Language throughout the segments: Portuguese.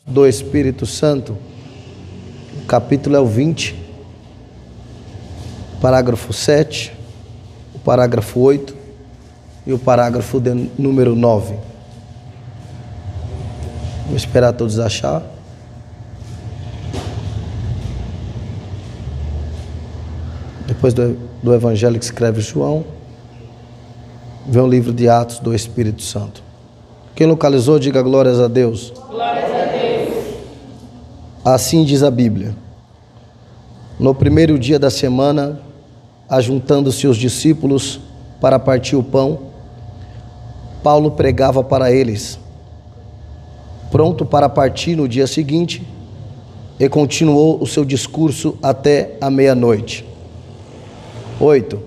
do Espírito Santo. O capítulo é o 20, parágrafo 7, o parágrafo 8 e o parágrafo número 9. Vou esperar todos achar. Depois do evangelho que escreve João, vem o livro de Atos do Espírito Santo. Quem localizou, diga glórias a Deus. Glórias a Deus. Assim diz a Bíblia. No primeiro dia da semana, ajuntando-se os discípulos para partir o pão, Paulo pregava para eles, pronto para partir no dia seguinte, e continuou o seu discurso até a meia-noite. 8.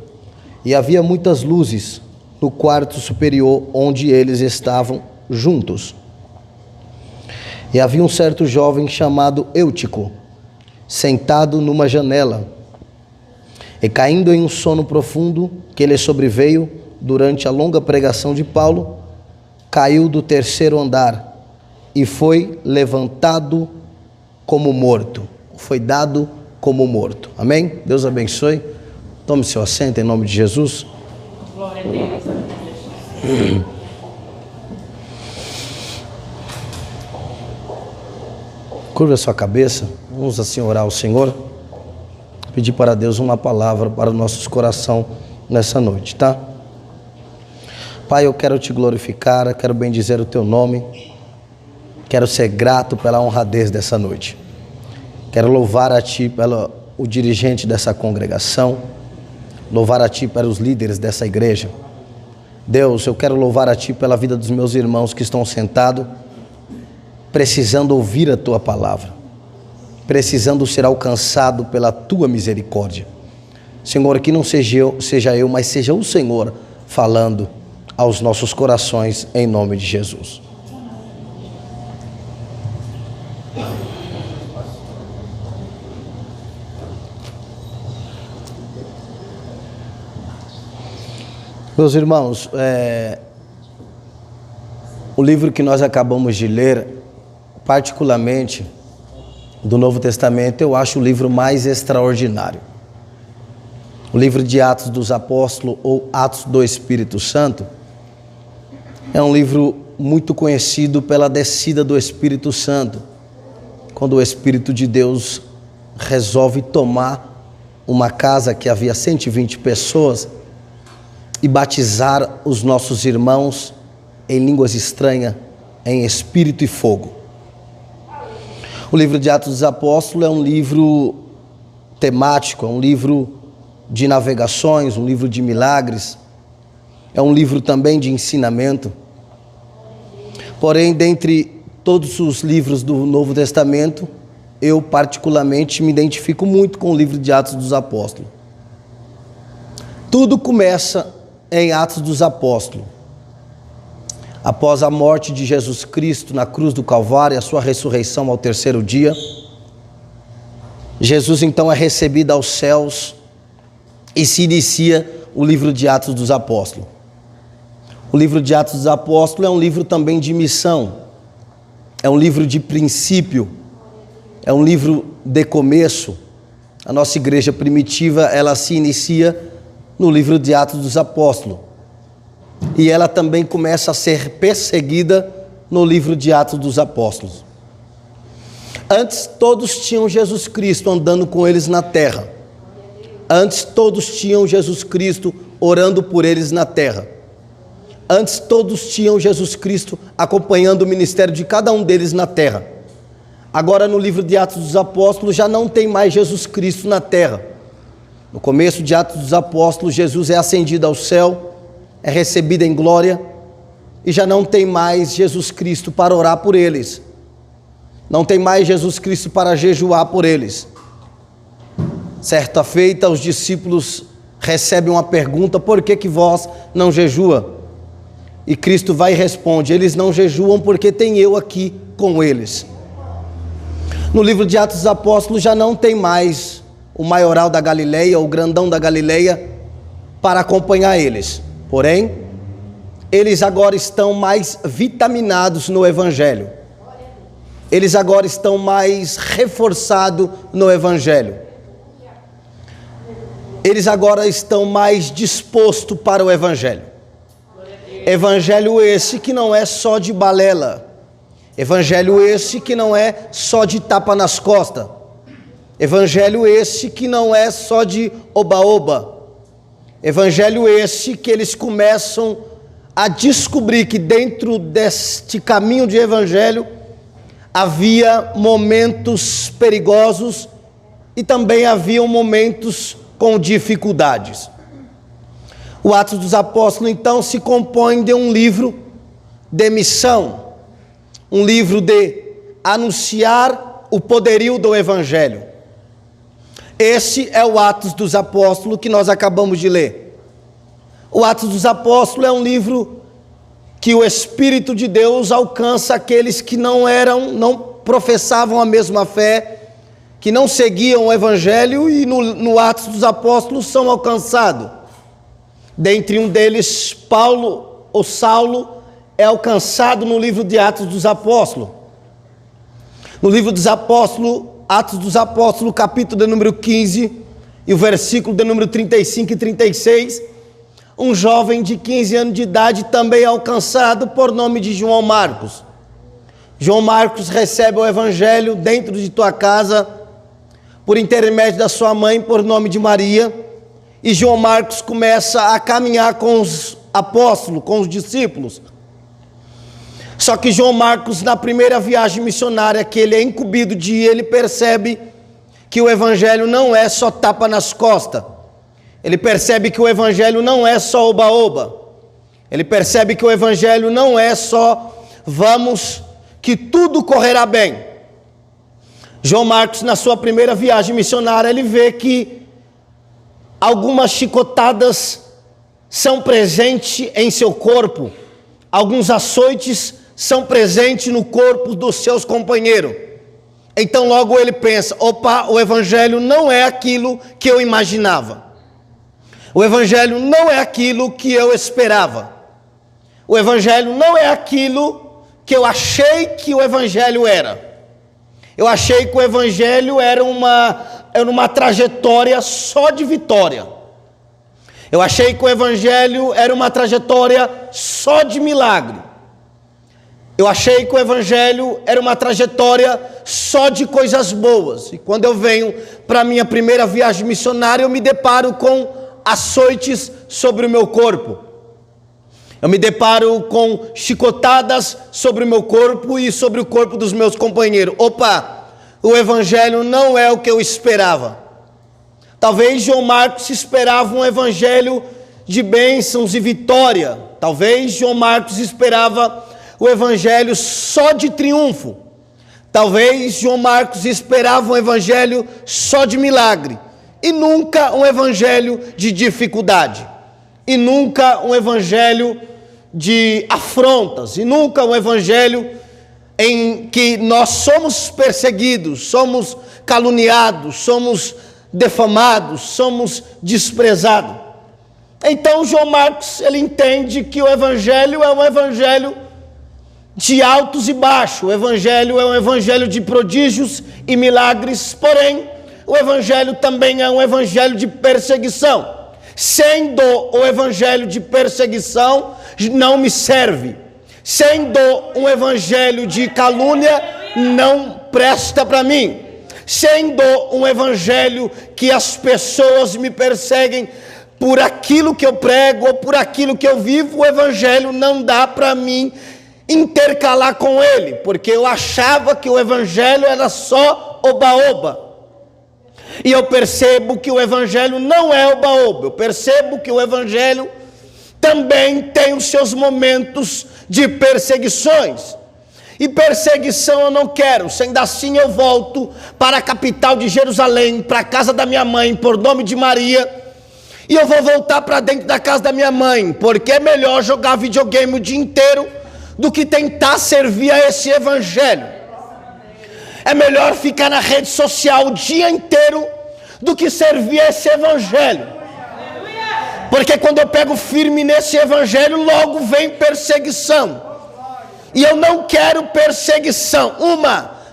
E havia muitas luzes no quarto superior onde eles estavam juntos. E havia um certo jovem chamado Eutico, sentado numa janela, e caindo em um sono profundo que lhe sobreveio durante a longa pregação de Paulo, caiu do terceiro andar e foi levantado como morto. Foi dado como morto. Amém? Deus abençoe. Tome seu assento em nome de Jesus. Glória a Deus. Curva a sua cabeça. Vamos assim orar ao Senhor. Pedir para Deus uma palavra para o nosso coração nessa noite, tá? Pai, eu quero te glorificar, eu quero bendizer o teu nome. Quero ser grato pela honradez dessa noite. Quero louvar a ti pelo o dirigente dessa congregação. Louvar a ti pelos líderes dessa igreja. Deus, eu quero louvar a ti pela vida dos meus irmãos que estão sentados, precisando ouvir a tua palavra, precisando ser alcançado pela tua misericórdia. Senhor, que não seja eu, mas seja o Senhor falando aos nossos corações em nome de Jesus. Meus irmãos, o livro que nós acabamos de ler, particularmente do Novo Testamento, eu acho o livro mais extraordinário. O livro de Atos dos Apóstolos ou Atos do Espírito Santo é um livro muito conhecido pela descida do Espírito Santo, quando o Espírito de Deus resolve tomar uma casa que havia 120 pessoas e batizar os nossos irmãos em línguas estranhas, em espírito e fogo. O livro de Atos dos Apóstolos é um livro temático, é um livro de navegações, um livro de milagres, é um livro também de ensinamento. Porém, dentre todos os livros do Novo Testamento, eu particularmente me identifico muito com o livro de Atos dos Apóstolos. Tudo começa em Atos dos Apóstolos. Após a morte de Jesus Cristo na cruz do Calvário, a sua ressurreição ao terceiro dia, Jesus então é recebido aos céus e se inicia o livro de Atos dos Apóstolos. O livro de Atos dos Apóstolos é um livro também de missão, é um livro de princípio, é um livro de começo. A nossa igreja primitiva, ela se inicia no livro de Atos dos Apóstolos. E ela também começa a ser perseguida no livro de Atos dos Apóstolos. Antes todos tinham Jesus Cristo andando com eles na terra. Antes todos tinham Jesus Cristo orando por eles na terra. Antes todos tinham Jesus Cristo acompanhando o ministério de cada um deles na terra. Agora no livro de Atos dos Apóstolos já não tem mais Jesus Cristo na terra. No começo de Atos dos Apóstolos, Jesus é ascendido ao céu, é recebido em glória, e já não tem mais Jesus Cristo para orar por eles. Não tem mais Jesus Cristo para jejuar por eles. Certa feita, os discípulos recebem uma pergunta: por que vós não jejua? E Cristo vai e responde: eles não jejuam porque tem eu aqui com eles. No livro de Atos dos Apóstolos já não tem mais o maioral da Galileia, o grandão da Galileia, para acompanhar eles. Porém, eles agora estão mais vitaminados no Evangelho. eles agora estão mais reforçados no Evangelho. Eles agora estão mais dispostos para o Evangelho. Evangelho esse que não é só de balela. Evangelho esse que não é só de tapa nas costas. Evangelho esse que não é só de oba-oba. Evangelho esse que eles começam a descobrir que dentro deste caminho de evangelho havia momentos perigosos e também haviam momentos com dificuldades. O Atos dos Apóstolos então se compõe de um livro de missão, um livro de anunciar o poderio do evangelho. Esse é o Atos dos Apóstolos que nós acabamos de ler. O Atos dos Apóstolos é um livro que o Espírito de Deus alcança aqueles que não professavam a mesma fé, que não seguiam o Evangelho, e no Atos dos Apóstolos são alcançados. Dentre um deles, Saulo, é alcançado no livro de Atos dos Apóstolos. No livro dos Apóstolos, Atos dos Apóstolos, capítulo de número 15, e o versículo de número 35 e 36, um jovem de 15 anos de idade também é alcançado por nome de João Marcos. João Marcos recebe o evangelho dentro de tua casa, por intermédio da sua mãe, por nome de Maria, e João Marcos começa a caminhar com os apóstolos, com os discípulos. Só que João Marcos, na primeira viagem missionária que ele é incumbido de ir, ele percebe que o evangelho não é só tapa nas costas. Ele percebe que o evangelho não é só oba-oba. Ele percebe que o evangelho não é só vamos, que tudo correrá bem. João Marcos, na sua primeira viagem missionária, ele vê que algumas chicotadas são presentes em seu corpo, alguns açoites são presentes no corpo dos seus companheiros. Então logo ele pensa, opa, o evangelho não é aquilo que eu imaginava. O evangelho não é aquilo que eu esperava. O evangelho não é aquilo que eu achei que o evangelho era. Eu achei que o evangelho era uma trajetória só de vitória. Eu achei que o evangelho era uma trajetória só de milagre. Eu achei que o evangelho era uma trajetória só de coisas boas. E quando eu venho para a minha primeira viagem missionária, eu me deparo com açoites sobre o meu corpo. Eu me deparo com chicotadas sobre o meu corpo e sobre o corpo dos meus companheiros. Opa, o evangelho não é o que eu esperava. Talvez João Marcos esperava um evangelho de bênçãos e vitória. Talvez João Marcos esperava o evangelho só de triunfo. Talvez João Marcos esperava um evangelho só de milagre. E nunca um evangelho de dificuldade. E nunca um evangelho de afrontas. E nunca um evangelho em que nós somos perseguidos, somos caluniados, somos defamados, somos desprezados. Então João Marcos, ele entende que o evangelho é um evangelho de altos e baixos. O evangelho é um evangelho de prodígios e milagres, porém o evangelho também é um evangelho de perseguição. Sendo o evangelho de perseguição, não me serve. Sendo um evangelho de calúnia, não presta para mim. Sendo um evangelho que as pessoas me perseguem por aquilo que eu prego ou por aquilo que eu vivo, o evangelho não dá para mim intercalar com ele, porque eu achava que o evangelho era só oba-oba. E eu percebo que o evangelho não é oba-oba. Eu percebo que o evangelho também tem os seus momentos de perseguições. E perseguição eu não quero. Sendo assim, eu volto para a capital de Jerusalém, para a casa da minha mãe, por nome de Maria. E eu vou voltar para dentro da casa da minha mãe, porque é melhor jogar videogame o dia inteiro do que tentar servir a esse evangelho. É melhor ficar na rede social o dia inteiro do que servir a esse evangelho. Porque quando eu pego firme nesse evangelho, logo vem perseguição. E eu não quero perseguição.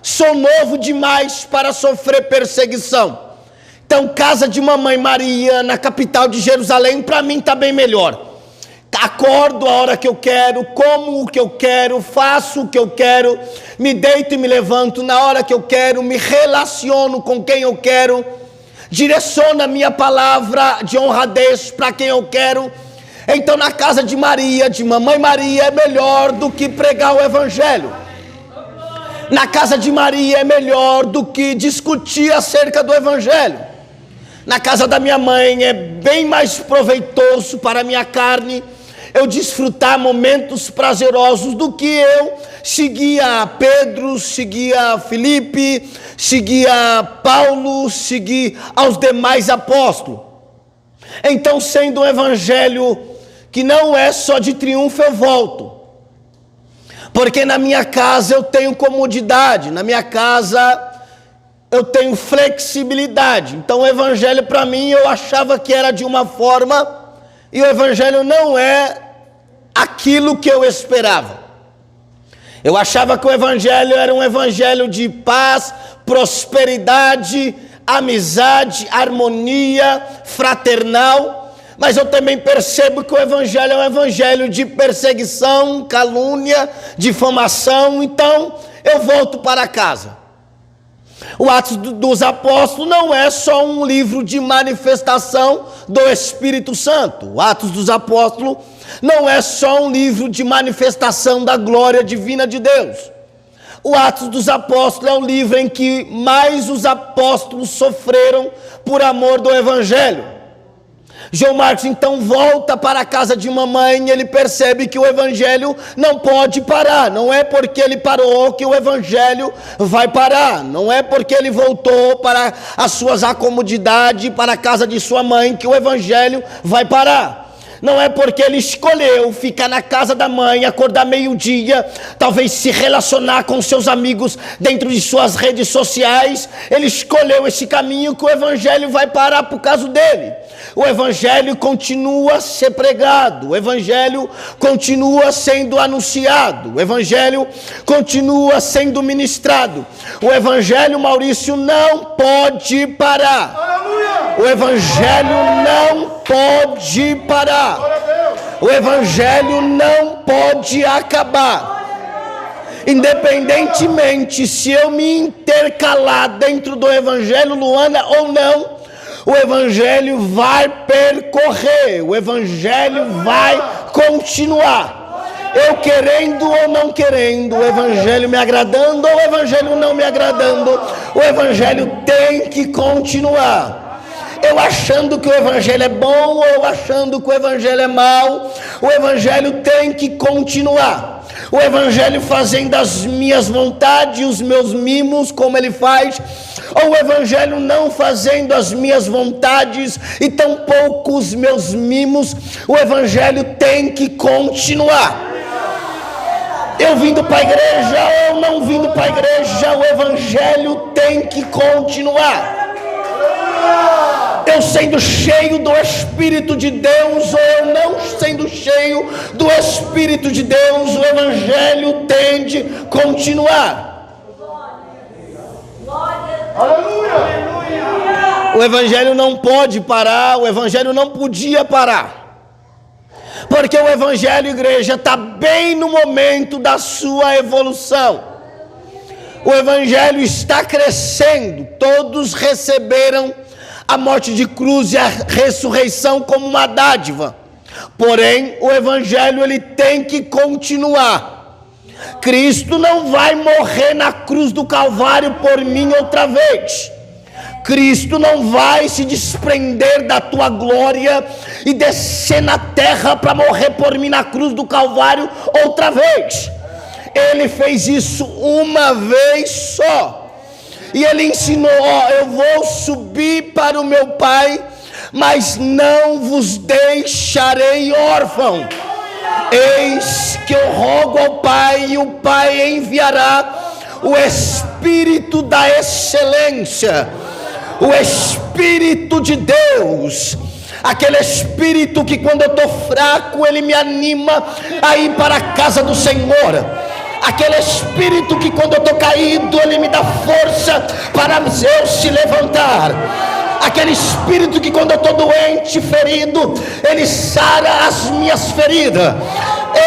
sou novo demais para sofrer perseguição. Então, casa de Mamãe Maria, na capital de Jerusalém, para mim está bem melhor. Acordo a hora que eu quero, como o que eu quero, faço o que eu quero, me deito e me levanto na hora que eu quero, me relaciono com quem eu quero, direciono a minha palavra de honradez para quem eu quero. Então, na casa de Maria, de Mamãe Maria, é melhor do que pregar o evangelho. Na casa de Maria é melhor do que discutir acerca do evangelho. Na casa da minha mãe é bem mais proveitoso para a minha carne eu desfrutar momentos prazerosos do que eu seguir a Pedro, seguir a Filipe, seguir a Paulo, seguir aos demais apóstolos. Então, sendo um evangelho que não é só de triunfo, eu volto. Porque na minha casa eu tenho comodidade, na minha casa eu tenho flexibilidade. Então o evangelho para mim eu achava que era de uma forma, e o evangelho não é aquilo que eu esperava. Eu achava que o evangelho era um evangelho de paz, prosperidade, amizade, harmonia, fraternal. Mas eu também percebo que o evangelho é um evangelho de perseguição, calúnia, difamação. Então eu volto para casa. O Atos dos Apóstolos não é só um livro de manifestação do Espírito Santo. O Atos dos Apóstolos não é só um livro de manifestação da glória divina de Deus. O Atos dos Apóstolos é o livro em que mais os apóstolos sofreram por amor do Evangelho. João Marcos então volta para a casa de mamãe e ele percebe que o evangelho não pode parar. Não é porque ele parou que o evangelho vai parar. Não é porque ele voltou para as suas acomodidades, para a casa de sua mãe, que o evangelho vai parar. Não é porque ele escolheu ficar na casa da mãe, acordar meio-dia, talvez se relacionar com seus amigos dentro de suas redes sociais. Ele escolheu esse caminho que o evangelho vai parar por causa dele. O evangelho continua a ser pregado, o evangelho continua sendo anunciado, o evangelho continua sendo ministrado. O evangelho, Maurício, não pode parar. O evangelho não pode parar. O evangelho não pode acabar. Independentemente se eu me intercalar dentro do evangelho, Luana, ou não, o evangelho vai percorrer, o evangelho vai continuar. Eu querendo ou não querendo, o evangelho me agradando ou o evangelho não me agradando, o evangelho tem que continuar. Eu achando que o evangelho é bom ou eu achando que o evangelho é mau, o evangelho tem que continuar. O evangelho fazendo as minhas vontades, os meus mimos, como ele faz, ou o evangelho não fazendo as minhas vontades e tampouco os meus mimos, o evangelho tem que continuar. Eu vindo para a igreja ou não vindo para a igreja, o evangelho tem que continuar. Eu sendo cheio do Espírito de Deus ou eu não sendo cheio do Espírito de Deus, o evangelho tem de continuar. O evangelho não pode parar, o evangelho não podia parar. Porque o evangelho, igreja, está bem no momento da sua evolução. O evangelho está crescendo, todos receberam a morte de cruz e a ressurreição como uma dádiva. Porém, o evangelho ele tem que continuar. Cristo não vai morrer na cruz do Calvário por mim outra vez. Cristo não vai se desprender da tua glória e descer na terra para morrer por mim na cruz do Calvário outra vez. Ele fez isso uma vez só. E ele ensinou, eu vou subir para o meu Pai, mas não vos deixarei órfão. Eis que eu rogo ao Pai, e o Pai enviará o Espírito da excelência, o Espírito de Deus, aquele Espírito que quando eu estou fraco, ele me anima a ir para a casa do Senhor. Aquele Espírito que quando eu estou caído, Ele me dá força para eu se levantar. Aquele Espírito que quando eu estou doente, ferido, Ele sara as minhas feridas.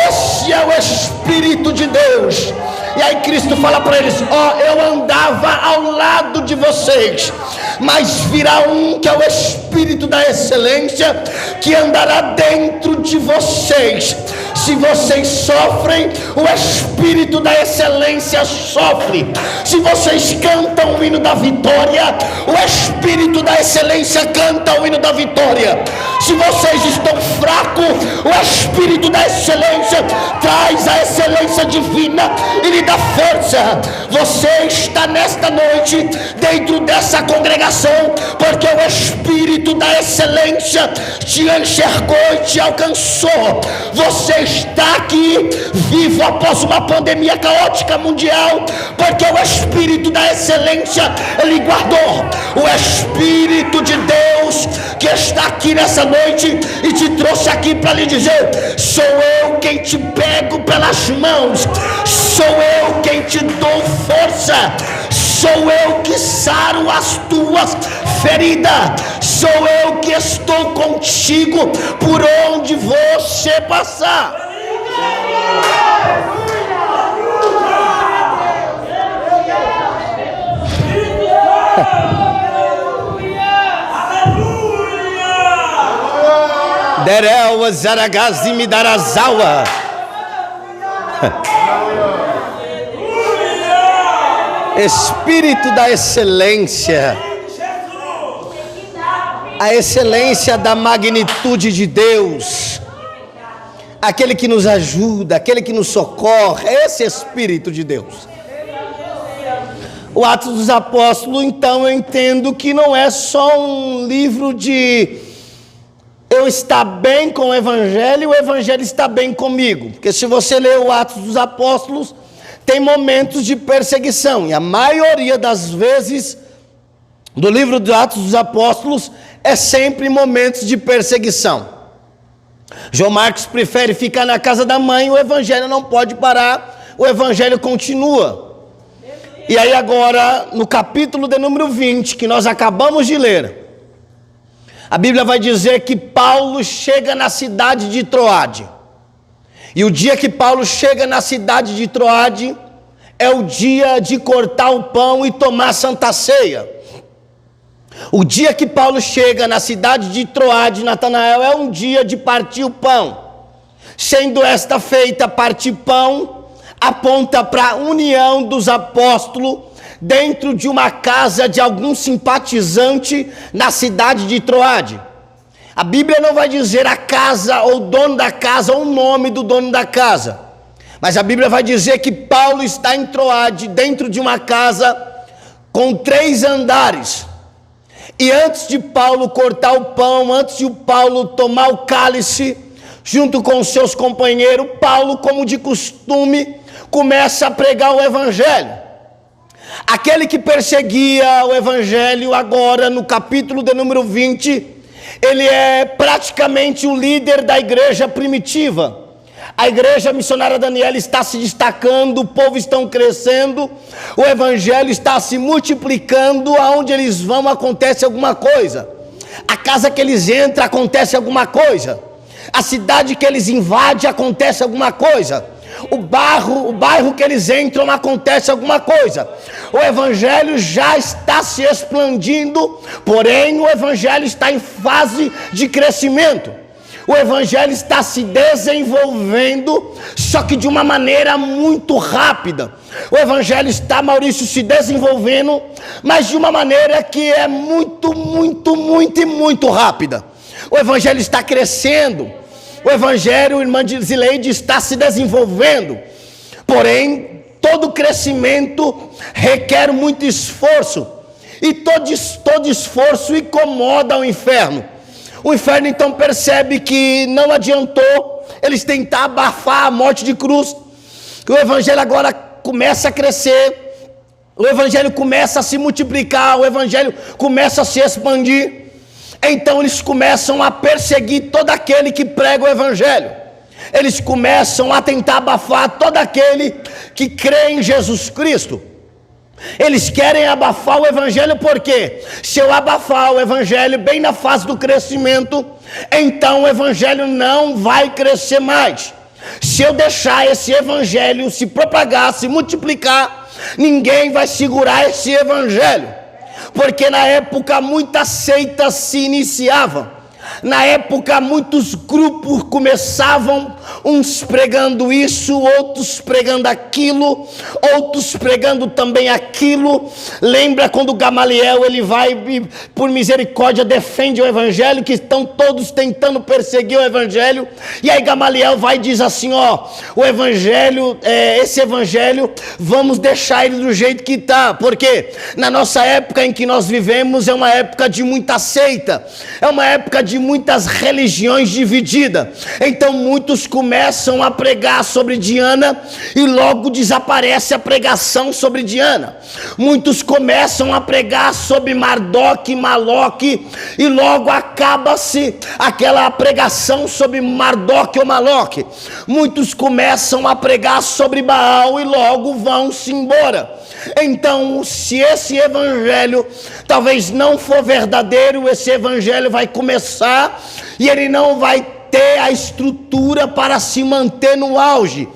Esse é o Espírito de Deus. E aí Cristo fala para eles: eu andava ao lado de vocês, mas virá um que é o Espírito da excelência, que andará dentro de vocês. Se vocês sofrem, o Espírito da excelência sofre. Se vocês cantam o hino da vitória, o Espírito da excelência canta o hino da vitória. Se vocês estão fracos, o Espírito da excelência traz a excelência divina e lhe dá força. Você está nesta noite dentro dessa congregação porque o Espírito da excelência te enxergou e te alcançou. Você está aqui vivo após uma pandemia caótica mundial porque o Espírito da excelência Ele guardou. O Espírito de Deus que está aqui nessa noite e te trouxe aqui para lhe dizer: sou eu quem te pego pelas mãos, sou eu quem te dou força, sou eu que saro as tuas feridas, sou eu que estou contigo por onde você passar. Derel Zaragazi Midarazawa. Espírito da excelência, a excelência da magnitude de Deus, aquele que nos ajuda, aquele que nos socorre, esse Espírito de Deus. O Atos dos Apóstolos, então, eu entendo que não é só um livro de eu estar bem com o Evangelho está bem comigo. Porque se você ler o Atos dos Apóstolos, tem momentos de perseguição. E a maioria das vezes do livro dos Atos dos Apóstolos é sempre momentos de perseguição. João Marcos prefere ficar na casa da mãe, o Evangelho não pode parar, o Evangelho continua. E aí agora, no capítulo de número 20, que nós acabamos de ler, a Bíblia vai dizer que Paulo chega na cidade de Troade. E o dia que Paulo chega na cidade de Troade é o dia de cortar o pão e tomar a Santa Ceia. O dia que Paulo chega na cidade de Troade, Natanael, é um dia de partir o pão. Sendo esta feita, partir pão aponta para a união dos apóstolos dentro de uma casa de algum simpatizante na cidade de Troade. A Bíblia não vai dizer a casa ou o dono da casa ou o nome do dono da casa, mas a Bíblia vai dizer que Paulo está em Troade, dentro de uma casa com 3 andares. E antes de Paulo cortar o pão, antes de Paulo tomar o cálice, junto com seus companheiros, Paulo, como de costume, começa a pregar o Evangelho. Aquele que perseguia o Evangelho agora, no capítulo de número 20, ele é praticamente o líder da igreja primitiva. A igreja missionária Daniela está se destacando, o povo está crescendo, o Evangelho está se multiplicando, aonde eles vão acontece alguma coisa. A casa que eles entram acontece alguma coisa. A cidade que eles invadem acontece alguma coisa. O bairro que eles entram acontece alguma coisa. O Evangelho já está se expandindo, porém o Evangelho está em fase de crescimento. O Evangelho está se desenvolvendo, só que de uma maneira muito rápida. O Evangelho está, Maurício, se desenvolvendo, mas de uma maneira que é muito rápida. O Evangelho está crescendo. O Evangelho, irmã Zileide, está se desenvolvendo. Porém, todo crescimento requer muito esforço. E todo esforço incomoda o inferno. O inferno então percebe que não adiantou eles tentar abafar a morte de cruz. O Evangelho agora começa a crescer. O Evangelho começa a se multiplicar. O Evangelho começa a se expandir. Então eles começam a perseguir todo aquele que prega o Evangelho. eles começam a tentar abafar todo aquele que crê em Jesus Cristo. Eles querem abafar o evangelho, porque se eu abafar o evangelho bem na fase do crescimento, então o evangelho não vai crescer mais. Se eu deixar esse evangelho se propagar, se multiplicar, ninguém vai segurar esse evangelho, porque na época muitas seitas se iniciavam. Na época muitos grupos começavam, uns pregando isso, outros pregando aquilo, outros pregando também aquilo. Lembra quando Gamaliel, ele vai e por misericórdia defende o evangelho, que estão todos tentando perseguir o evangelho, e aí Gamaliel vai e diz assim, ó, o evangelho, esse evangelho, vamos deixar ele do jeito que está, porque na nossa época em que nós vivemos, é uma época de muita seita, é uma época de muitas religiões divididas. Então muitos começam a pregar sobre Diana e logo desaparece a pregação sobre Diana. Muitos começam a pregar sobre Mardoque, Maloque, e logo acaba-se aquela pregação sobre Mardoque ou Maloque. Muitos começam a pregar sobre Baal e logo vão-se embora. Então, se esse evangelho talvez não for verdadeiro, esse evangelho vai começar e ele não vai ter a estrutura para se manter no auge.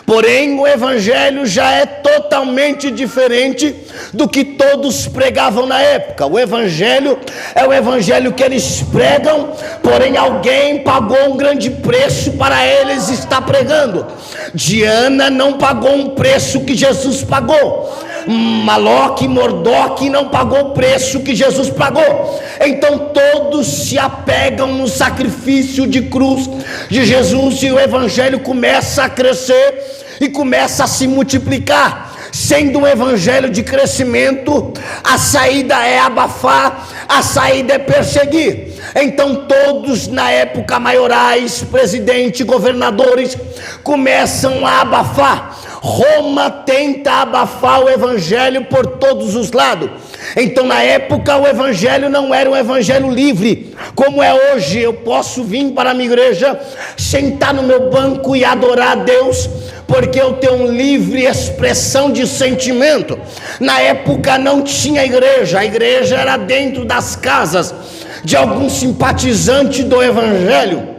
Porém, o evangelho já é totalmente diferente do que todos pregavam na época. O evangelho é o evangelho que eles pregam, porém alguém pagou um grande preço para eles estar pregando. Diana não pagou um preço que Jesus pagou. Maloque, Mordoque não pagou o preço que Jesus pagou. Então todos se apegam no sacrifício de cruz de Jesus, e o evangelho começa a crescer e começa a se multiplicar. Sendo um evangelho de crescimento, a saída é abafar, a saída é perseguir. Então todos na época, maiorais, presidentes, governadores, começam a abafar. Roma tenta abafar o evangelho por todos os lados. Então na época o evangelho não era um evangelho livre, como é hoje. Eu posso vir para a minha igreja, sentar no meu banco e adorar a Deus, porque eu tenho livre expressão de sentimento. Na época não tinha igreja, a igreja era dentro das casas de algum simpatizante do evangelho.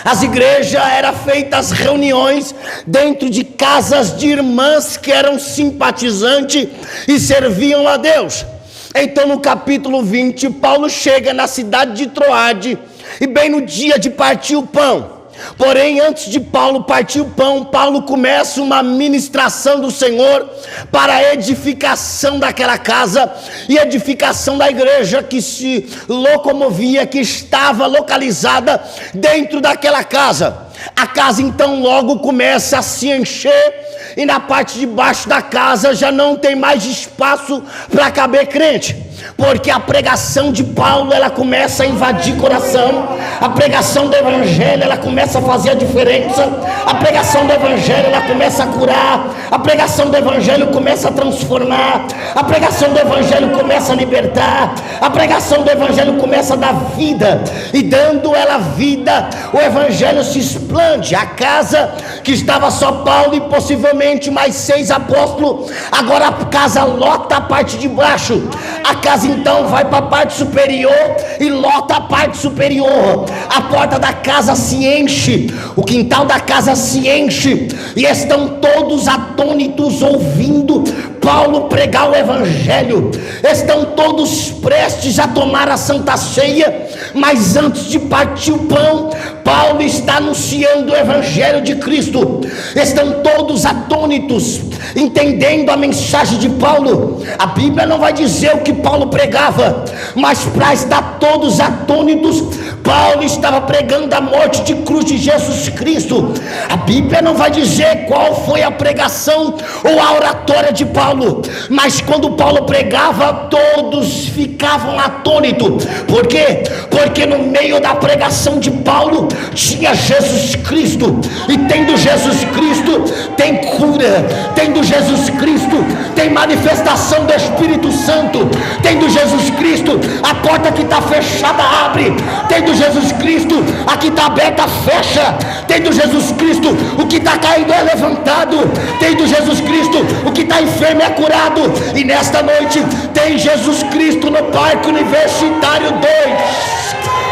As igrejas eram feitas reuniões dentro de casas de irmãs que eram simpatizantes e serviam a Deus. Então no capítulo 20, Paulo chega na cidade de Troade, e bem no dia de partir o pão. Porém, antes de Paulo partir o pão, Paulo começa uma ministração do Senhor para a edificação daquela casa e edificação da igreja que se locomovia, que estava localizada dentro daquela casa. A casa então logo começa a se encher, e na parte de baixo da casa já não tem mais espaço para caber crente, porque a pregação de Paulo, ela começa a invadir coração. A pregação do evangelho, ela começa a fazer a diferença. A pregação do evangelho, ela começa a curar. A pregação do evangelho começa a transformar. A pregação do evangelho começa a libertar. A pregação do evangelho começa a dar vida, e dando ela vida, o evangelho se expande. A casa que estava só Paulo e possivelmente mais 6 apóstolos, agora a casa lota a parte de baixo. A casa então vai para a parte superior e lota a parte superior. A porta da casa se enche, o quintal da casa se enche, e estão todos atônitos ouvindo Paulo pregar o evangelho. Estão todos prestes a tomar a santa ceia, mas antes de partir o pão, Paulo está anunciando o evangelho de Cristo. Estão todos atônitos, entendendo a mensagem de Paulo. A Bíblia não vai dizer o que Paulo pregava, mas para estar todos atônitos, Paulo estava pregando a morte de cruz de Jesus Cristo. A Bíblia não vai dizer qual foi a pregação ou a oratória de Paulo, mas quando Paulo pregava, todos ficavam atônitos. Por quê? Porque no meio da pregação de Paulo tinha Jesus Cristo, e tendo Jesus Cristo tem cura, tendo Jesus Cristo tem manifestação do Espírito Santo, tendo Jesus Cristo a porta que está fechada abre, tendo Tendo Jesus Cristo, a que está aberta fecha. Tendo Jesus Cristo, o que está caído é levantado. Tendo Jesus Cristo, o que está enfermo é curado. E nesta noite tem Jesus Cristo no Parque Universitário 2.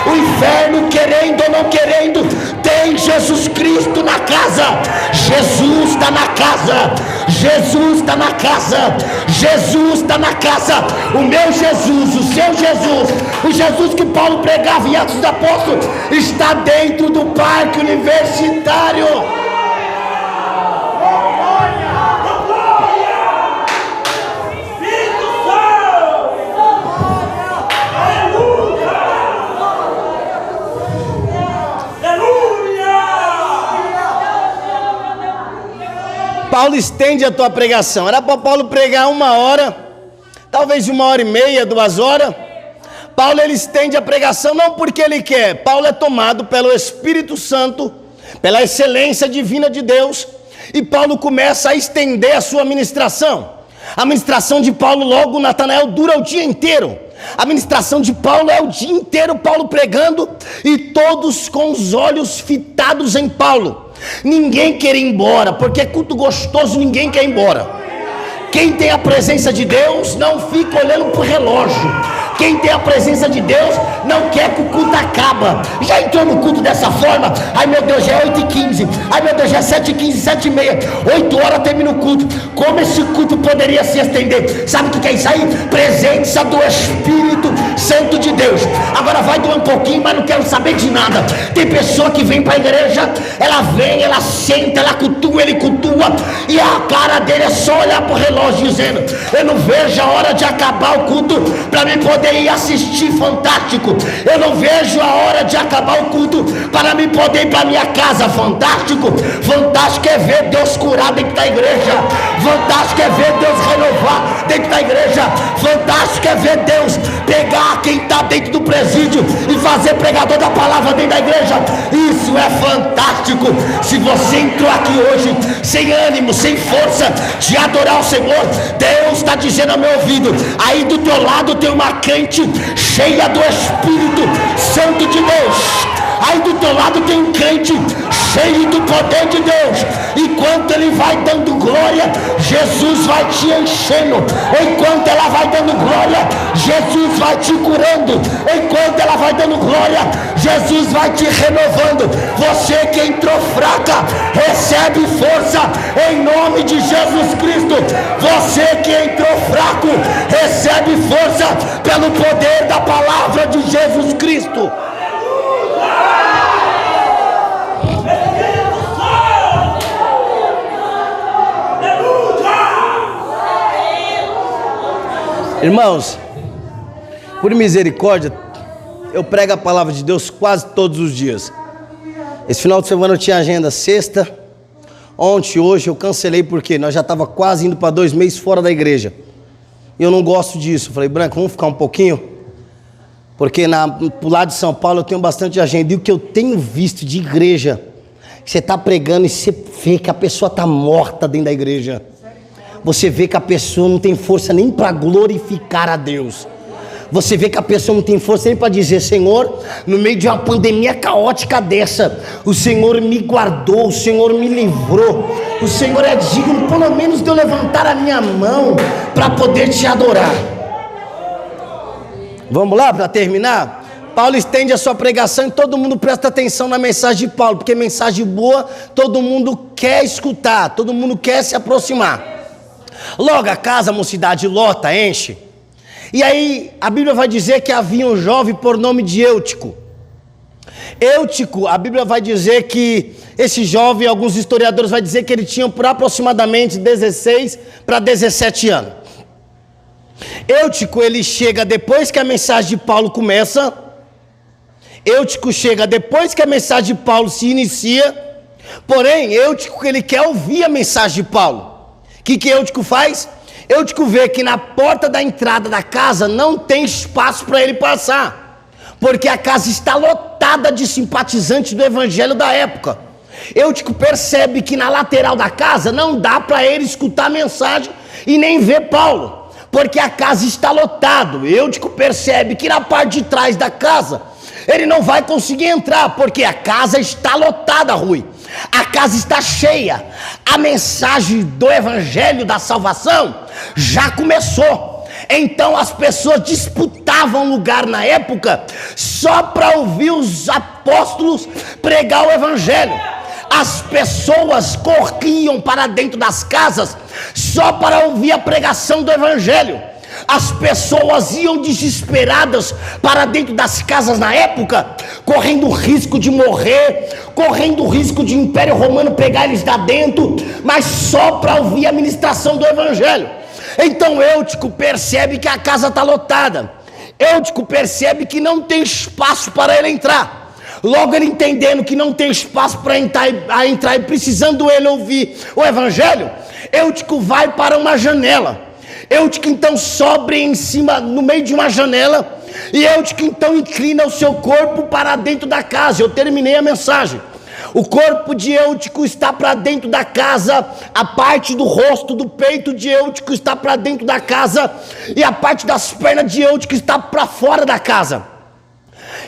O inferno, querendo ou não querendo, tem Jesus Cristo na casa. Jesus está na casa. Jesus está na casa. Jesus está na casa. O meu Jesus, o seu Jesus, o Jesus que Paulo pregava em Atos dos Apóstolos, está dentro do Parque Universitário. Paulo estende a tua pregação. Era para Paulo pregar 1 hora, talvez 1h30, 2 horas. Paulo, ele estende a pregação não porque ele quer. Paulo é tomado pelo Espírito Santo, pela excelência divina de Deus, e Paulo começa a estender a sua ministração. A ministração de Paulo, logo, Natanael, dura o dia inteiro. A ministração de Paulo é o dia inteiro, Paulo pregando, e todos com os olhos fitados em Paulo. Ninguém quer ir embora, porque é culto gostoso, ninguém quer ir embora. Quem tem a presença de Deus não fica olhando para o relógio. Quem tem a presença de Deus não quer que o culto acabe. Já entrou no culto dessa forma? Ai meu Deus, já é 8h15. Ai meu Deus, já é 7h15, 7h30. 8 horas termina o culto. Como esse culto poderia se estender? Sabe o que é isso aí? Presença do Espírito Santo de Deus. Agora vai doer um pouquinho, mas não quero saber de nada. Tem pessoa que vem para a igreja, ela vem, ela senta, ela cultua, ele cultua, e a cara dele é só olhar para o relógio dizendo: eu não vejo a hora de acabar o culto para me poder ir assistir Fantástico. Eu não vejo a hora de acabar o culto para me poder ir para minha casa. Fantástico. Fantástico é ver Deus curar dentro da igreja. Fantástico é ver Deus renovar dentro da igreja. Fantástico é ver Deus pegar quem está dentro do presídio e fazer pregador da palavra dentro da igreja. Isso é fantástico. Se você entrou aqui hoje sem ânimo, sem força de adorar o Senhor, Deus está dizendo ao meu ouvido: aí do teu lado tem uma crente cheia do Espírito Santo de Deus. Aí do teu lado tem um crente cheio do poder de Deus. Enquanto ele vai dando glória, Jesus vai te enchendo. Enquanto ela vai dando glória, Jesus vai te curando. Enquanto ela vai dando glória, Jesus vai te renovando. Você que entrou fraca, recebe força em nome de Jesus Cristo. Você que entrou fraco, recebe força pelo poder da palavra de Jesus Cristo. Irmãos, por misericórdia, eu prego a palavra de Deus quase todos os dias. Esse final de semana eu tinha agenda sexta, ontem, hoje eu cancelei porque nós já estava quase indo para 2 meses fora da igreja. E eu não gosto disso. Falei: Branco, vamos ficar um pouquinho? Porque pro lado de São Paulo eu tenho bastante agenda. E o que eu tenho visto de igreja, você está pregando e você vê que a pessoa está morta dentro da igreja. Você vê que a pessoa não tem força nem para glorificar a Deus. Você vê que a pessoa não tem força nem para dizer: Senhor, no meio de uma pandemia caótica dessa, o Senhor me guardou, o Senhor me livrou, o Senhor é digno pelo menos de eu levantar a minha mão para poder te adorar. Vamos lá para terminar? Paulo estende a sua pregação e todo mundo presta atenção na mensagem de Paulo, porque mensagem boa todo mundo quer escutar, todo mundo quer se aproximar. Logo a casa, a mocidade lota, enche. E aí a Bíblia vai dizer que havia um jovem por nome de Eutico. Eutico, a Bíblia vai dizer que esse jovem, alguns historiadores vão dizer que ele tinha por aproximadamente 16 para 17 anos. Eutico, ele chega depois que a mensagem de Paulo começa. Eutico chega depois que a mensagem de Paulo se inicia. Porém, Eutico, ele quer ouvir a mensagem de Paulo. O que Eutico faz? Eutico vê que na porta da entrada da casa não tem espaço para ele passar, porque a casa está lotada de simpatizantes do evangelho da época. Eutico percebe que na lateral da casa não dá para ele escutar a mensagem e nem ver Paulo, porque a casa está lotada. Eutico percebe que na parte de trás da casa ele não vai conseguir entrar, porque a casa está lotada, Rui. A casa está cheia. A mensagem do evangelho da salvação já começou. Então as pessoas disputavam lugar na época só para ouvir os apóstolos pregar o evangelho. As pessoas corriam para dentro das casas só para ouvir a pregação do evangelho. As pessoas iam desesperadas para dentro das casas na época, correndo o risco de morrer, correndo o risco de o Império Romano pegar eles lá dentro, mas só para ouvir a ministração do evangelho. Então Eutico percebe que a casa está lotada. Eutico percebe que não tem espaço para ele entrar. Logo, ele entendendo que não tem espaço para entrar e precisando ele ouvir o evangelho, Eutico vai para uma janela. Eutico então sobe em cima, no meio de uma janela, e Eutico então inclina o seu corpo para dentro da casa. Eu terminei a mensagem. O corpo de Eutico está para dentro da casa, a parte do rosto, do peito de Eutico está para dentro da casa, e a parte das pernas de Eutico está para fora da casa.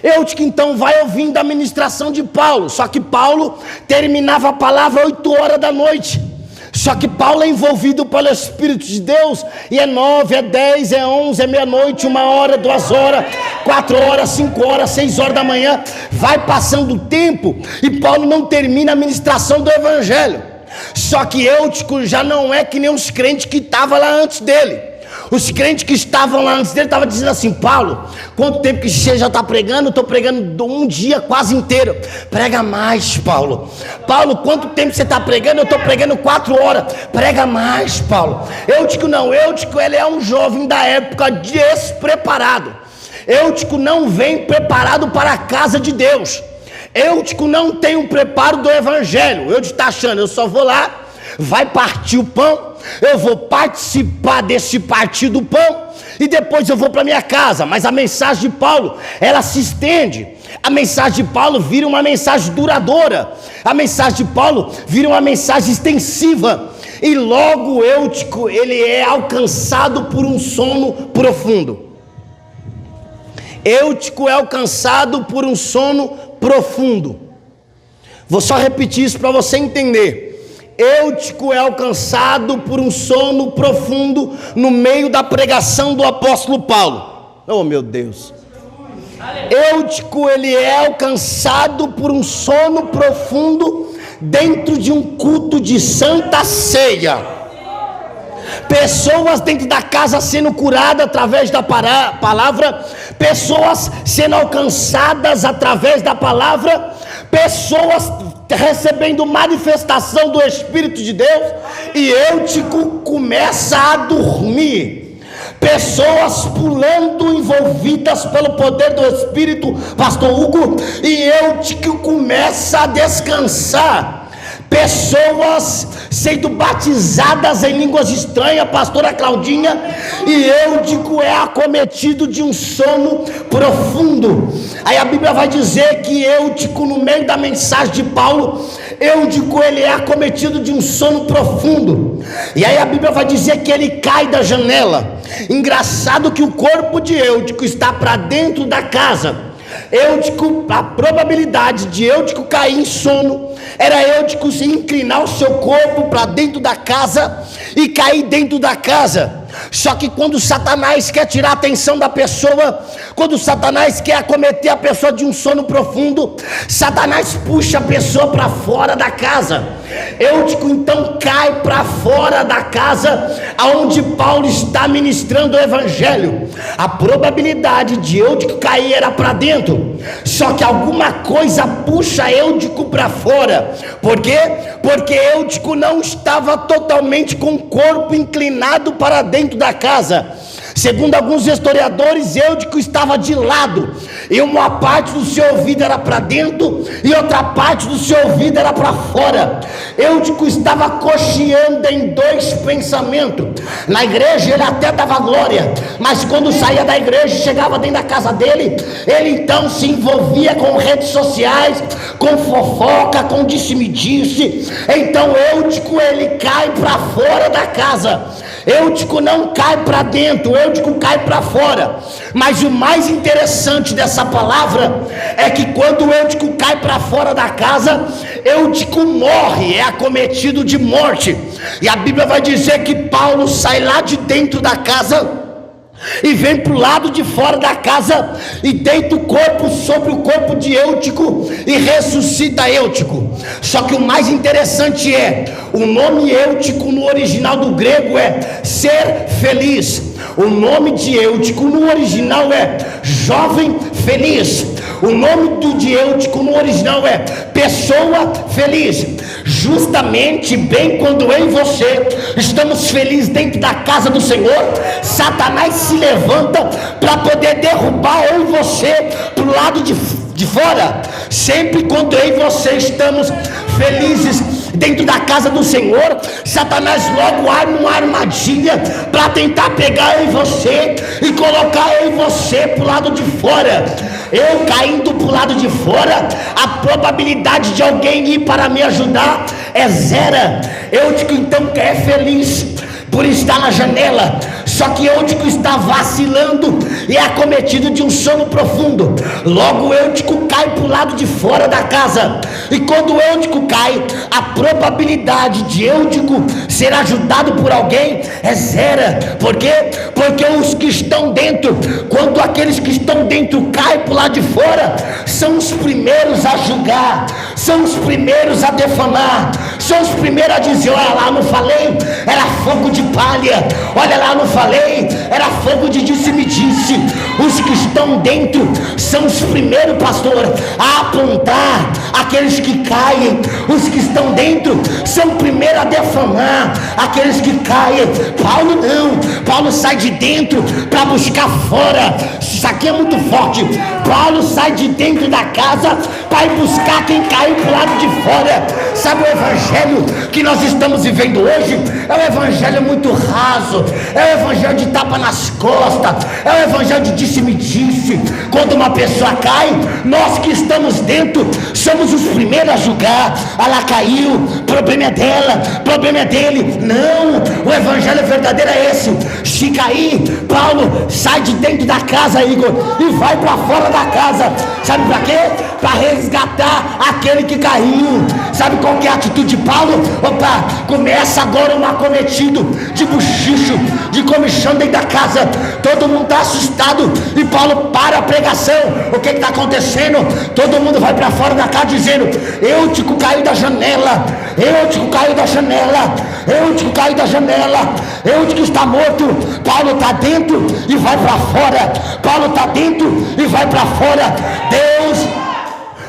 Eutico então vai ouvindo a ministração de Paulo, só que Paulo terminava a palavra 8 horas da noite. Só que Paulo é envolvido pelo Espírito de Deus, e é 9, é 10, é 11, é meia-noite, 1 hora, 2 horas, 4 horas, 5 horas, 6 horas da manhã. Vai passando o tempo e Paulo não termina a ministração do evangelho. Só que Eutico já não é que nem os crentes que estavam lá antes dele. Os crentes que estavam lá antes dele estavam dizendo assim: Paulo, quanto tempo que você já está pregando? Eu estou pregando um dia quase inteiro. Prega mais, Paulo. Paulo, quanto tempo você está pregando? Eu estou pregando 4 horas. Prega mais, Paulo. Eutico não. Eutico, ele é um jovem da época despreparado. Eutico não vem preparado para a casa de Deus. Eutico não tem um preparo do evangelho. Eutico está achando: eu só vou lá, vai partir o pão, eu vou participar desse partir do pão e depois eu vou para minha casa. Mas a mensagem de Paulo, ela se estende. A mensagem de Paulo vira uma mensagem duradoura. A mensagem de Paulo vira uma mensagem extensiva. E logo Eutico, ele é alcançado por um sono profundo. Eutico é alcançado por um sono profundo. Vou só repetir isso para você entender. Eutico é alcançado por um sono profundo no meio da pregação do apóstolo Paulo. Oh, meu Deus. Eutico, ele é alcançado por um sono profundo dentro de um culto de santa ceia. Pessoas dentro da casa sendo curadas através da palavra, pessoas sendo alcançadas através da palavra, pessoas recebendo manifestação do Espírito de Deus, e Eutico começa a dormir. Pessoas pulando, envolvidas pelo poder do Espírito, pastor Hugo, e Eutico começa a descansar. Pessoas sendo batizadas em línguas estranhas, pastora Claudinha, e Eutico é acometido de um sono profundo. Aí a Bíblia vai dizer que Eutico, no meio da mensagem de Paulo, Eutico, ele é acometido de um sono profundo. E aí a Bíblia vai dizer que ele cai da janela. Engraçado que o corpo de Eutico está para dentro da casa. Eutico, a probabilidade de Eutico cair em sono era Eutico se inclinar o seu corpo para dentro da casa e cair dentro da casa. Só que quando Satanás quer tirar a atenção da pessoa, quando Satanás quer acometer a pessoa de um sono profundo, Satanás puxa a pessoa para fora da casa. Eutico então cai para fora da casa aonde Paulo está ministrando o evangelho. A probabilidade de Eutico cair era para dentro, só que alguma coisa puxa Eutico para fora. Por quê? Porque Eutico não estava totalmente com o corpo inclinado para dentro da casa. Segundo alguns historiadores, Eutico estava de lado, e uma parte do seu ouvido era para dentro e outra parte do seu ouvido era para fora. Eutico estava cocheando em 2 pensamentos. Na igreja ele até dava glória, mas quando saía da igreja e chegava dentro da casa dele, ele então se envolvia com redes sociais, com fofoca, com disse-me-disse. Então Eutico, ele cai para fora da casa. Eutico não cai para dentro, Eutico cai para fora. Mas o mais interessante dessa dessa palavra é que quando o Eutico cai para fora da casa, Eutico morre, é acometido de morte. E a Bíblia vai dizer que Paulo sai lá de dentro da casa e vem para o lado de fora da casa e deita o corpo sobre o corpo de Eutico e ressuscita Eutico. Só que o mais interessante é, o nome Eutico no original do grego é ser feliz. O nome de Eutico no original é jovem feliz. O nome de Eutico no original é pessoa feliz. Justamente bem quando eu e você estamos felizes dentro da casa do Senhor, Satanás se levanta para poder derrubar eu e você para o lado de fora. Sempre quando eu e você estamos felizes dentro da casa do Senhor, Satanás logo arma uma armadilha para tentar pegar eu e você e colocar eu e você para o lado de fora. Eu caindo para o lado de fora, a probabilidade de alguém ir para me ajudar é zero. Eutico então é feliz por estar na janela, só que Eutico está vacilando e é acometido de um sono profundo. Logo Eutico cai para o lado de fora da casa, e quando Eutico cai, a probabilidade de Eutico ser ajudado por alguém é zero. Por quê? Porque os que estão dentro, quando aqueles que estão dentro caem para o lado de fora, são os primeiros a julgar, são os primeiros a defamar, são os primeiros a dizer: olha lá, não falei, era fogo de palha, olha lá, não falei, era fogo de disse-me-disse. Os que estão dentro são os primeiros, pastor, a apontar aqueles que caem. Os que estão dentro são primeiros a defamar aqueles que caem. Paulo não, Paulo sai de dentro para buscar fora. Isso aqui é muito forte. Paulo sai de dentro da casa para ir buscar quem caiu para o lado de fora. Sabe o evangelho que nós estamos vivendo hoje? É um evangelho muito raso, é um evangelho de tapa nas costas, é um evangelho de disse-me-disse. Quando uma pessoa cai, nós que estamos dentro somos os primeiros a julgar. Ela caiu, problema é dela, problema é dele. Não, o evangelho verdadeiro é esse. Se cair, Paulo sai de dentro da casa, Igor, e vai para fora da casa. Sabe para quê? Para resgatar aquele que caiu. Sabe qual que é a atitude de Paulo? Opa, começa agora um acometido de buchicho, de comichão dentro da casa. Todo mundo está assustado e Paulo para a pregação. O que está acontecendo? Todo mundo vai para fora da casa dizendo: Eutico caiu da janela, Eutico caiu da janela, Eutico caiu da janela, Eutico está morto. Paulo está dentro e vai para fora, Paulo está dentro e vai para fora. Deus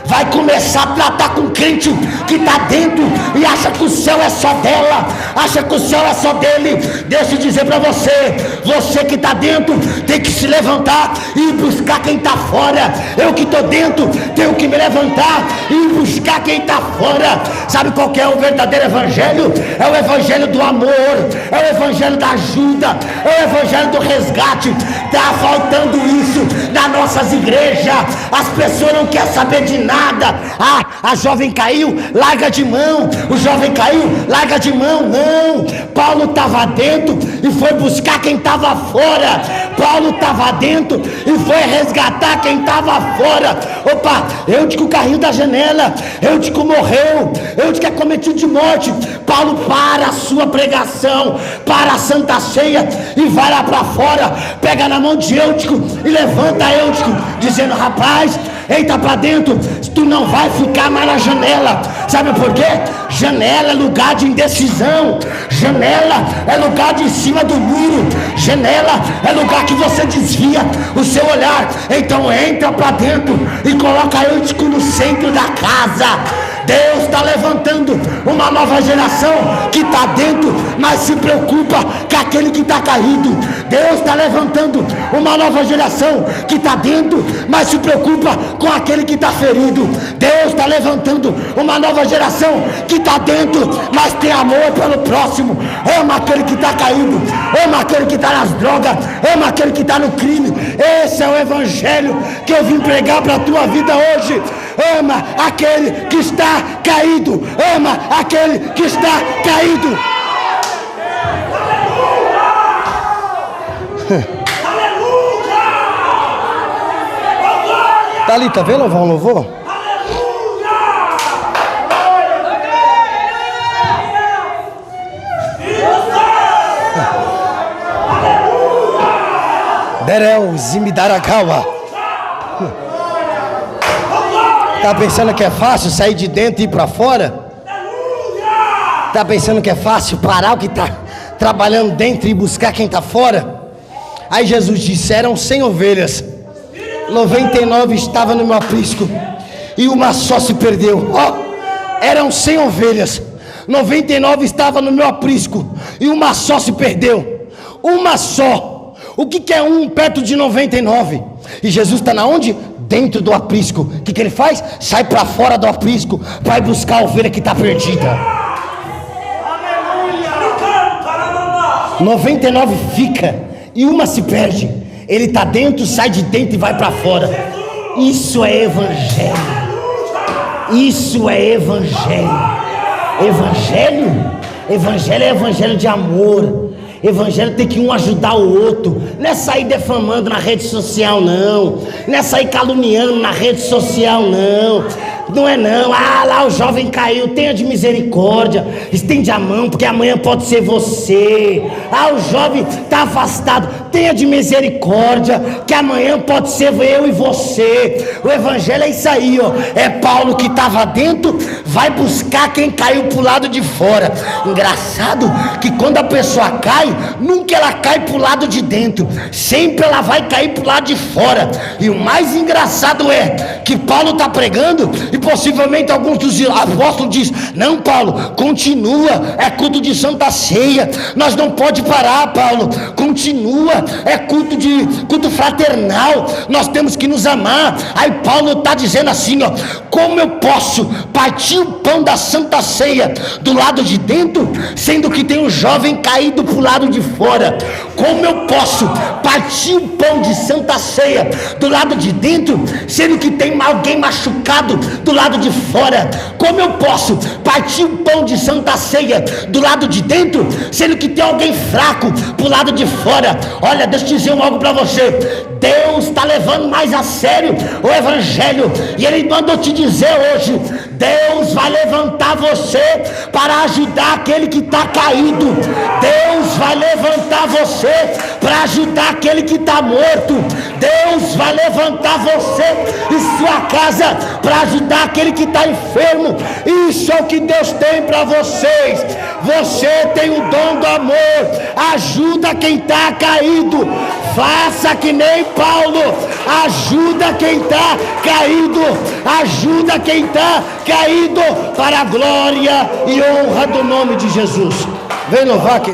vai começar a tratar com crente que está dentro e acha que o céu é só dela, acha que o céu é só dele. Deixa eu dizer para você, você que está dentro tem que se levantar e buscar quem está fora. Eu que estou dentro tenho que me levantar e buscar quem está fora. Sabe qual que é o verdadeiro evangelho? É o evangelho do amor, é o evangelho da ajuda, é o evangelho do resgate. Está faltando isso nas nossas igrejas. As pessoas não querem saber de nada. A jovem caiu, larga de mão. O jovem caiu, larga de mão. Não, Paulo estava dentro e foi buscar quem estava fora. Paulo estava dentro e foi resgatar quem estava fora. Opa, Eutico caiu da janela, Eutico morreu, Eutico é cometido de morte. Paulo para a sua pregação, para a Santa Ceia e vai lá para fora, pega na mão de Eutico e levanta Eutico, dizendo: rapaz, entra para dentro, tu não vai ficar mais na janela. Sabe por quê? Janela é lugar de indecisão, janela é lugar de cima do muro, janela é lugar que você desvia o seu olhar. Então entra para dentro e coloca Eutico no centro da casa. Deus está levantando uma nova geração que está dentro, mas se preocupa com aquele que está caído. Deus está levantando uma nova geração que está dentro, mas se preocupa com aquele que está ferido. Deus está levantando uma nova geração que está dentro, mas tem amor pelo próximo. Ama aquele que está caído, ama aquele que está nas drogas, ama aquele que está no crime. Esse é o evangelho que eu vim pregar para a tua vida hoje. Ama aquele que está caído, ama aquele que está caído. Thalita, vem louvar um louvor? Derel, Zimidarakawa. Tá pensando que é fácil sair de dentro e ir para fora? Tá pensando que é fácil parar o que tá trabalhando dentro e buscar quem tá fora? Aí Jesus disse: eram 100 ovelhas, 99 estavam no meu aprisco e uma só se perdeu. Eram 100 ovelhas, 99 estavam no meu aprisco e uma só se perdeu. Uma só. O que é um perto de 99? E Jesus está na onde? Dentro do aprisco. O que ele faz? Sai para fora do aprisco, vai buscar a ovelha que está perdida. 99 fica e uma se perde. Ele está dentro, sai de dentro e vai para fora. Isso é evangelho. Isso é evangelho. Evangelho é evangelho de amor. Evangelho tem que um ajudar o outro. Não é sair defamando na rede social, não. Não é sair caluniando na rede social, não. Não é não. Lá o jovem caiu, tenha de misericórdia, estende a mão, porque amanhã pode ser você. O jovem está afastado, tenha de misericórdia, que amanhã pode ser eu e você. O evangelho é isso aí, ó. É Paulo que estava dentro, vai buscar quem caiu pro lado de fora. Engraçado que quando a pessoa cai, nunca ela cai pro lado de dentro, sempre ela vai cair pro lado de fora. E o mais engraçado é que Paulo está pregando e possivelmente alguns dos apóstolos dizem: não, Paulo, continua, é culto de Santa Ceia, nós não pode parar, Paulo, continua, é culto fraternal, nós temos que nos amar. Aí Paulo está dizendo assim, ó: como eu posso partir o pão da Santa Ceia do lado de dentro, sendo que tem um jovem caído pro lado de fora? Como eu posso partir o pão de Santa Ceia do lado de dentro, sendo que tem alguém machucado do lado de fora? Como eu posso partir o pão de Santa Ceia do lado de dentro, sendo que tem alguém fraco pro lado de fora? Olha, deixa eu dizer algo para você. Deus está levando mais a sério o evangelho, e Ele mandou te dizer hoje: Deus vai levantar você para ajudar aquele que está caído. Deus vai levantar você para ajudar aquele que está morto. Deus vai levantar você e sua casa para ajudar aquele que está enfermo. Isso é o que Deus tem para vocês. Você tem o dom do amor. Ajuda quem está caído. Faça que nem Paulo. Ajuda quem está caído. Ajuda quem está caído, para a glória e honra do nome de Jesus. Vem louvar, querido.